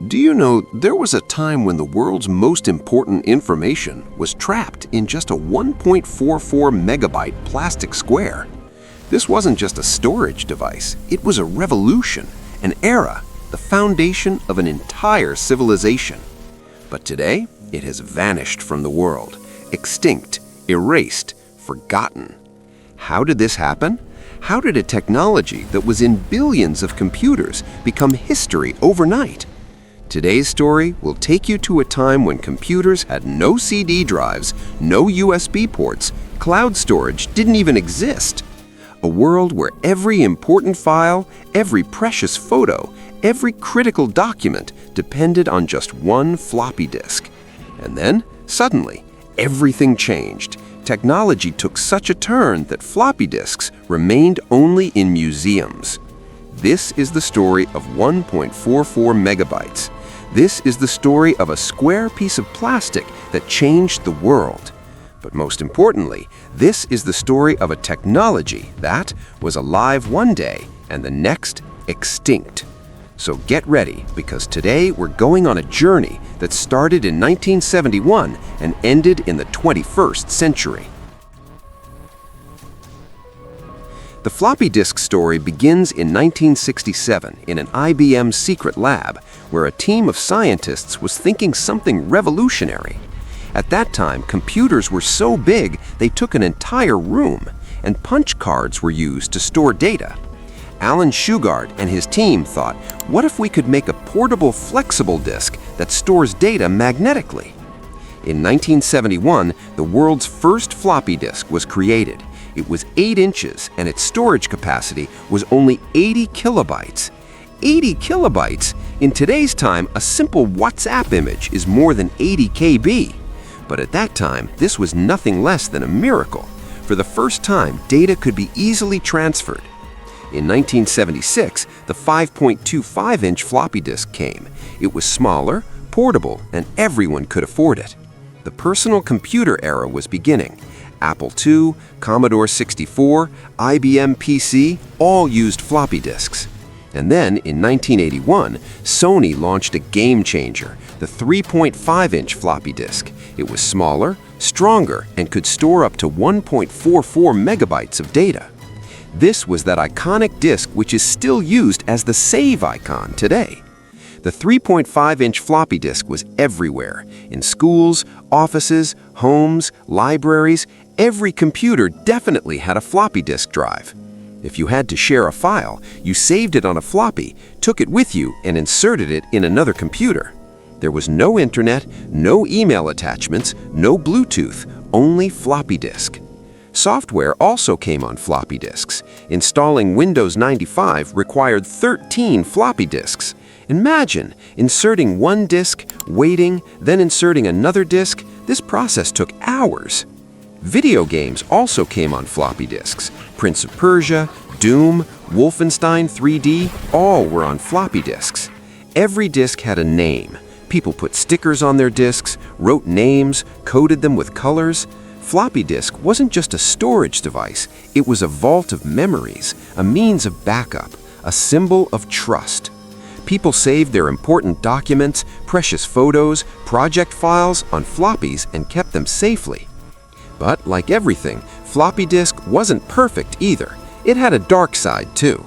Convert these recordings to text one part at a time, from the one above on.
Do you know there was a time when the world's most important information was trapped in just a 1.44 megabyte plastic square? This wasn't just a storage device, it was a revolution, an era, the foundation of an entire civilization. But today, it has vanished from the world, extinct, erased, forgotten. How did this happen? How did a technology that was in billions of computers become history overnight? Today's story will take you to a time when computers had no CD drives, no USB ports, cloud storage didn't even exist. A world where every important file, every precious photo, every critical document depended on just one floppy disk. And then, suddenly, everything changed. Technology took such a turn that floppy disks remained only in museums. This is the story of 1.44 megabytes. This is the story of a square piece of plastic that changed the world. But most importantly, this is the story of a technology that was alive one day and the next extinct. So get ready, because today we're going on a journey that started in 1971 and ended in the 21st century. The floppy disk story begins in 1967 in an IBM secret lab where a team of scientists was thinking something revolutionary. At that time, computers were so big they took an entire room, and punch cards were used to store data. Alan Shugart and his team thought, what if we could make a portable, flexible disk that stores data magnetically? In 1971, the world's first floppy disk was created. It was 8 inches, and its storage capacity was only 80 kilobytes. 80 kilobytes? In today's time, a simple WhatsApp image is more than 80 KB. But at that time, this was nothing less than a miracle. For the first time, data could be easily transferred. In 1976, the 5.25-inch floppy disk came. It was smaller, portable, and everyone could afford it. The personal computer era was beginning. Apple II, Commodore 64, IBM PC all used floppy disks. And then, in 1981, Sony launched a game changer, the 3.5-inch floppy disk. It was smaller, stronger, and could store up to 1.44 megabytes of data. This was that iconic disk which is still used as the save icon today. The 3.5-inch floppy disk was everywhere, in schools, offices, homes, libraries. Every computer definitely had a floppy disk drive. If you had to share a file, you saved it on a floppy, took it with you, and inserted it in another computer. There was no internet, no email attachments, no Bluetooth, only floppy disk. Software also came on floppy disks. Installing Windows 95 required 13 floppy disks. Imagine inserting one disk, waiting, then inserting another disk. This process took hours. Video games also came on floppy disks. Prince of Persia, Doom, Wolfenstein 3D, all were on floppy disks. Every disk had a name. People put stickers on their disks, wrote names, coded them with colors. Floppy disk wasn't just a storage device, it was a vault of memories, a means of backup, a symbol of trust. People saved their important documents, precious photos, project files on floppies and kept them safely. But like everything, floppy disk wasn't perfect either. It had a dark side too.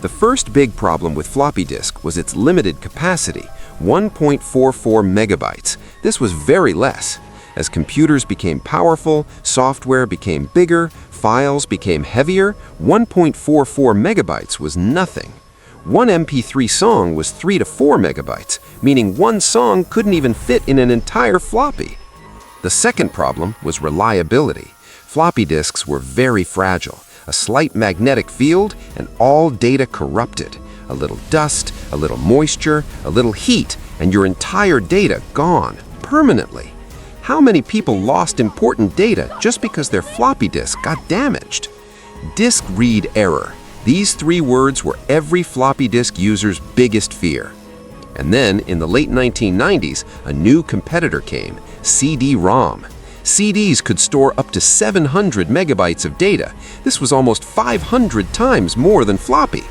The first big problem with floppy disk was its limited capacity, 1.44 megabytes. This was very less. As computers became powerful, software became bigger, files became heavier, 1.44 megabytes was nothing. One MP3 song was 3 to 4 megabytes, meaning one song couldn't even fit in an entire floppy. The second problem was reliability. Floppy disks were very fragile. A slight magnetic field and all data corrupted. A little dust, a little moisture, a little heat, and your entire data gone, permanently. How many people lost important data just because their floppy disk got damaged? Disk read error. These 3 words were every floppy disk user's biggest fear. And then, in the late 1990s, a new competitor came, CD-ROM. CDs could store up to 700 megabytes of data. This was almost 500 times more than floppy.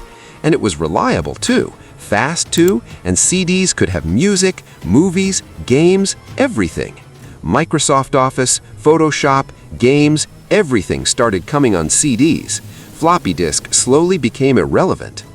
And it was reliable too, Fast too, and CDs could have music, movies, games, everything. Microsoft Office, Photoshop, games, everything started coming on CDs. Floppy disk slowly became irrelevant.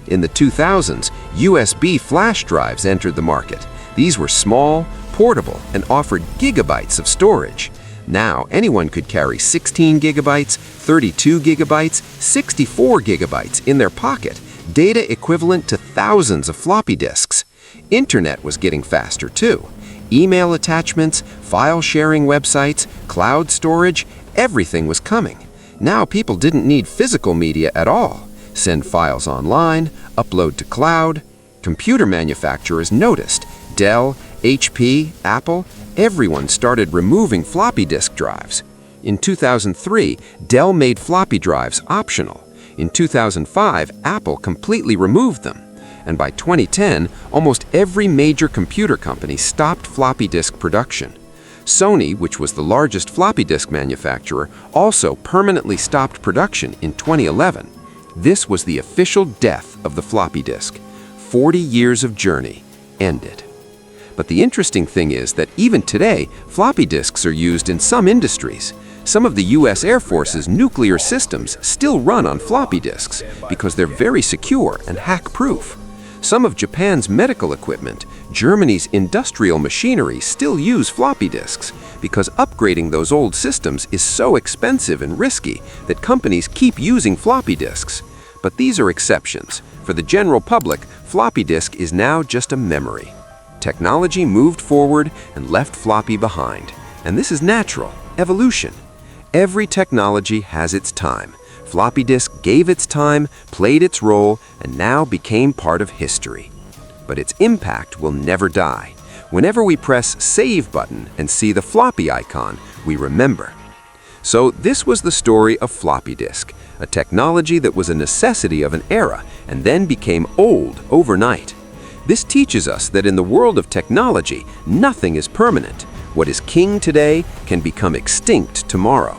In the 2000s, USB flash drives entered the market. These were small, portable, and offered gigabytes of storage. Now, anyone could carry 16 gigabytes, 32 gigabytes, 64 gigabytes in their pocket, data equivalent to thousands of floppy disks. Internet was getting faster too. Email attachments, file sharing websites, cloud storage, everything was coming. Now people didn't need physical media at all. Send files online, upload to cloud. Computer manufacturers noticed. Dell, HP, Apple, everyone started removing floppy disk drives. In 2003, Dell made floppy drives optional. In 2005, Apple completely removed them. And by 2010, almost every major computer company stopped floppy disk production. Sony, which was the largest floppy disk manufacturer, also permanently stopped production in 2011. This was the official death of the floppy disk. 40 years of journey ended. But the interesting thing is that even today, floppy disks are used in some industries. Some of the U.S. Air Force's nuclear systems still run on floppy disks because they're very secure and hack-proof. Some of Japan's medical equipment, Germany's industrial machinery still use floppy disks because upgrading those old systems is so expensive and risky that companies keep using floppy disks. But these are exceptions. For the general public, floppy disk is now just a memory. Technology moved forward and left floppy behind. And this is natural, evolution. Every technology has its time. Floppy disk gave its time, played its role, and now became part of history. But its impact will never die. Whenever we press Save button and see the floppy icon, we remember. So this was the story of floppy disk, a technology that was a necessity of an era and then became old overnight. This teaches us that in the world of technology, nothing is permanent. What is king today can become extinct tomorrow.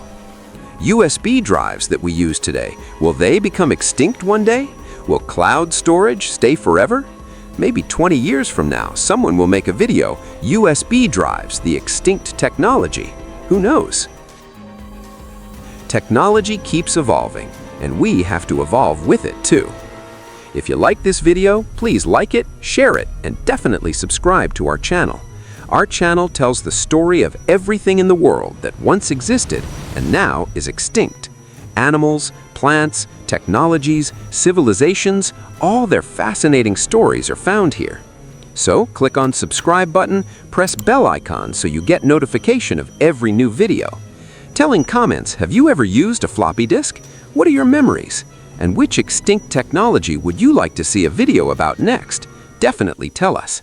USB drives that we use today, will they become extinct one day? Will cloud storage stay forever? Maybe 20 years from now, someone will make a video, USB drives, the extinct technology. Who knows? Technology keeps evolving, and we have to evolve with it too. If you like this video, please like it, share it, and definitely subscribe to our channel. Our channel tells the story of everything in the world that once existed and now is extinct. Animals, plants, technologies, civilizations, all their fascinating stories are found here. So click on subscribe button, press bell icon so you get notification of every new video. Tell in comments, have you ever used a floppy disk? What are your memories? And which extinct technology would you like to see a video about next? Definitely tell us.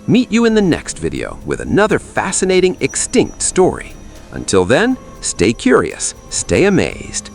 Meet you in the next video with another fascinating extinct story. Until then, stay curious, stay amazed.